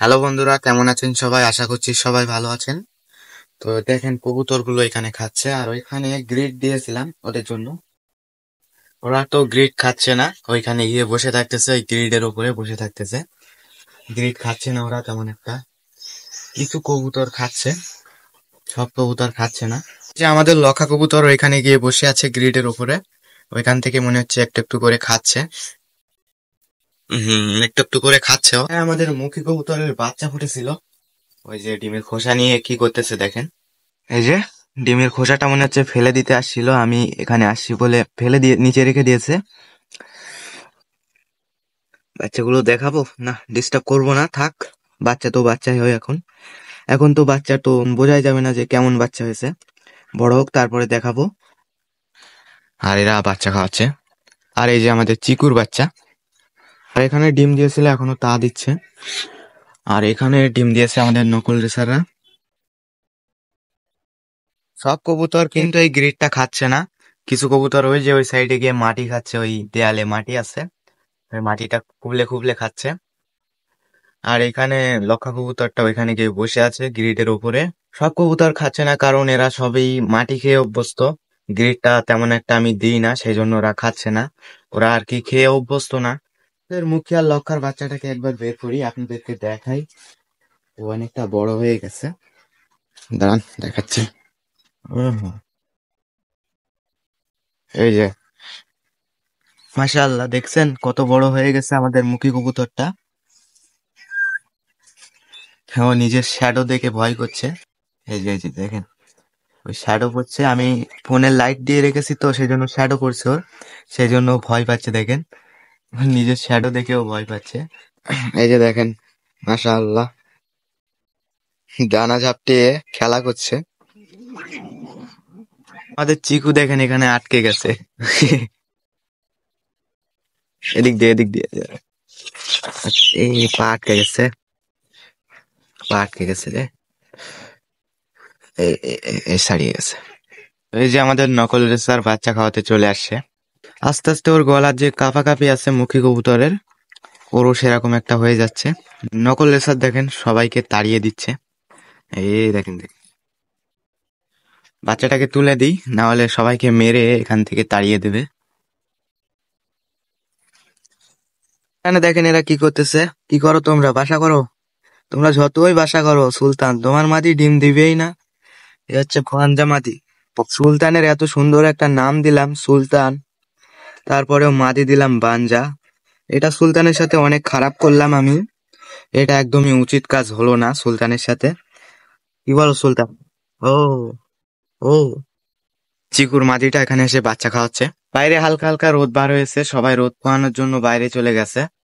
Hello বন্ধুরা, কেমন আছেন সবাই? আশা করছি সবাই ভালো আছেন। তো দেখেন কবুতর গুলো এখানে খাচ্ছে, আর ওইখানে গ্রিড দিয়েছিলাম ওদের জন্য। ওরা তো গ্রিড খাচ্ছে না, ওইখানে গিয়ে বসে থাকতেছে, ওই গ্রিডের উপরে বসে থাকতেছে। গ্রিড খাচ্ছে না ওরা তেমন একটা, কিছু কবুতর খাচ্ছে, সব কবুতর খাচ্ছে না। যে আমাদের লক্ষা কবুতর ওইখানে গিয়ে বসে আছে গ্রিডের উপরে, ওইখান থেকে মনে হচ্ছে একটু একটু করে খাচ্ছে। একটু একটু করে খাচ্ছে ও। হ্যাঁ, আমাদের মুখী কবুতরের বাচ্চা ফুটেছিল, ওই যে ডিমের খোসা নিয়ে কি করতেছে দেখেন। এই যে ডিমের খোসাটা মনে হচ্ছে ফেলে দিতে আসছিল, আমি এখানে আসছি বলে ফেলে দিয়ে নিচে রেখে দিয়েছে। বাচ্চাগুলো দেখাবো না, ডিস্টার্ব করবো না, থাক। বাচ্চা তো বাচ্চাই হয় এখন, এখন তো বাচ্চা তো বোঝাই যাবে না যে কেমন বাচ্চা হয়েছে। বড় হোক তারপরে দেখাবো। আর এরা বাচ্চা খাওয়াচ্ছে, আর এই যে আমাদের চিকুর বাচ্চা, আর এখানে ডিম দিয়েছিল এখনো তা দিচ্ছে। আর এখানে ডিম দিয়েছে আমাদের নকুল রেসাররা। সব কবুতর কিন্তু এই গ্রিডটা খাচ্ছে না, কিছু কবুতর ওই যে ওই সাইডে গিয়ে মাটি খাচ্ছে, ওই দেয়ালে মাটি আছে, ওই মাটিটা খুবলে খুবলে খাচ্ছে। আর এখানে লক্ষা কবুতরটা ওইখানে গিয়ে বসে আছে গ্রিডের উপরে। সব কবুতর খাচ্ছে না কারণ এরা সবই মাটি খেয়ে অভ্যস্ত। গ্রিডটা তেমন একটা আমি দিই না, সেই জন্য ওরা খাচ্ছে না, ওরা আর কি খেয়ে অভ্যস্ত না। এর মুখে আর লক্ষার বাচ্চাটাকে একবার বের করি, আপনাদেরকে দেখাই। ও অনেকটা বড় হয়ে গেছে, দাঁড়ান দেখাচ্ছি। হুম, এই যে মাশাআল্লাহ, দেখছেন কত বড় হয়ে গেছে আমাদের মুখী কবুতরটা। হ্যাঁ, ও নিজের শ্যাডো দেখে ভয় করছে। এই যে দেখেন, ওই শ্যাডো পড়ছে, আমি ফোনের লাইট দিয়ে রেখেছি তো সেই জন্য শ্যাডো পড়ছে ওর, সেই জন্য ও ভয় পাচ্ছে দেখেন। নিজের শ্যাডো দেখেও ভয় পাচ্ছে। এই যে দেখেন, মাশাআল্লাহ, ডানা ঝাপটিয়ে খেলা করছে। আমাদের চিকু দেখেন এখানে আটকে গেছে। এদিক দিয়ে এই পা আটকে গেছে, পা আটকে গেছে রে, এই ছাড়িয়ে গেছে। এই যে আমাদের নকল রেসার বাচ্চা খাওয়াতে চলে আসছে। আস্তে আস্তে ওর গলার যে কাঁপাকাঁপি আছে মুখী কবুতরের, ওরও সেরকম একটা হয়ে যাচ্ছে। নকল রেসার দেখেন সবাইকে তাড়িয়ে দিচ্ছে। এই দেখেন দেখেন, বাচ্চাটাকে তুলে দিই, না হলে সবাইকে মেরে এখান থেকে তাড়িয়ে দেবে। এখানে দেখেন এরা কি করতেছে। কি করো তোমরা? বাসা করো। তোমরা যতই বাসা করো, সুলতান তোমার মাদি ডিম দিবেই না। এ হচ্ছে খোয়াঞ্জা মাদি। সুলতানের এত সুন্দর একটা নাম দিলাম সুলতান, তারপরেও মাদি দিলাম বাঞ্জা। এটা সুলতানের সাথে অনেক খারাপ করলাম আমি, এটা একদমই উচিত কাজ হলো না সুলতানের সাথে। কি বলো সুলতান? ও, ও, চিকুর মাদিটা এখানে এসে বাচ্চা খাওয়াচ্ছে। বাইরে হালকা হালকা রোদ বার হয়েছে, সবাই রোদ পোহানোর জন্য বাইরে চলে গেছে।